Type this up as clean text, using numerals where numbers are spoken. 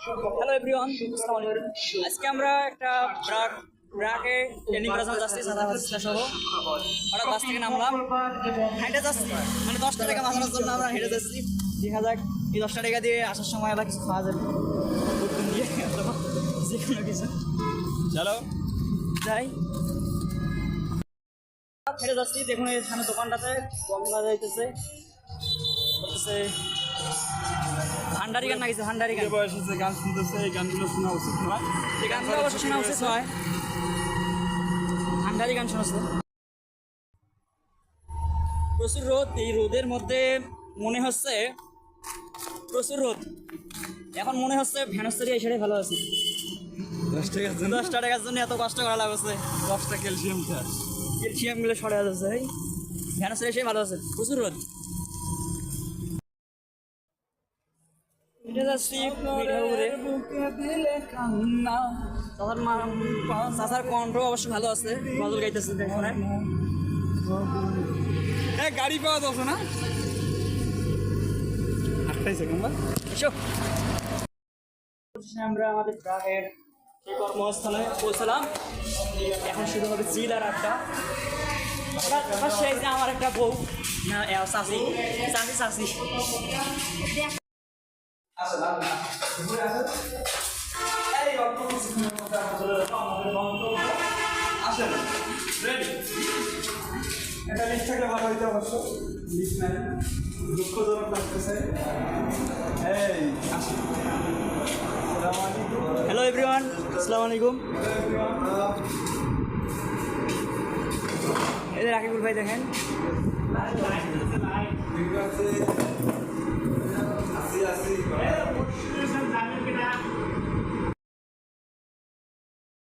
Hello everyone, আসসালামু আলাইকুম। আজকে আমরা একটা ব্রাকে ট্রেনিং করার জন্য যাচ্ছি সাদা বাচ্চা সহ। হঠাৎ বাস থেকে নামলাম, হেঁটে যাচ্ছি, মানে 10টা টাকা মাথার জন্য আমরা হেঁটে যাচ্ছি। দেখা যাক এই 10টা টাকা দিয়ে আসার সময় আবার কিছু খাওয়া যাবে, বুদ্ধি দিয়ে অথবা যে কোনো কিছু। চলো যাই, হেঁটে যাচ্ছি। দেখুন এখানে দোকানটাতে বন্ধ হয়ে যাইতেছে, বলতেছে ভান্ডারি গান না কিছু, ভান্ডারি গান। বয়স হচ্ছে গান শুনতেছে, এই গানগুলো শোনা উচিত নয়। এই গানগুলো অবশ্য শোনা উচিত নয়, ভান্ডারি গান শোনাচ্ছে। প্রচুর রোদ, এই রোদের মধ্যে মনে হচ্ছে প্রচুর রোদ। এখন মনে হচ্ছে ভ্যানস্তরি এসে ভালো আছে। 10 টাকার জন্য এত কষ্ট করা লাগছে। 10টা ক্যালসিয়াম খাস, ক্যালসিয়ামগুলো সরে যাচ্ছে, ভ্যানস্তরি এসে ভালো আছে। প্রচুর রোদ, এটা যাচ্ছি চাচার কণ্ঠ অবশ্য ভালো আছে, গজল গাইতেছে দেখুন। গাড়ি পাওয়া যাচ্ছে না। 8টাই সেকেন্ড এসো, আমরা আমাদের গ্রামের সেই কর্মস্থানে পৌঁছলাম। এখন শুরু হবে চিল আর আড্ডা। সেই যে আমার একটা বউ, না চাষি চাষি চাষি আসেন রেডি। এটা লিস্ট থাকলে ভালো হইতে অবশ্য, লিস্ট নাই, দুঃখজনক লাগতেছে। এই আসেন। হ্যালো এভরিওয়ান, আসসালামু আলাইকুম। এই যে রাকিবুল ভাই দেখেন,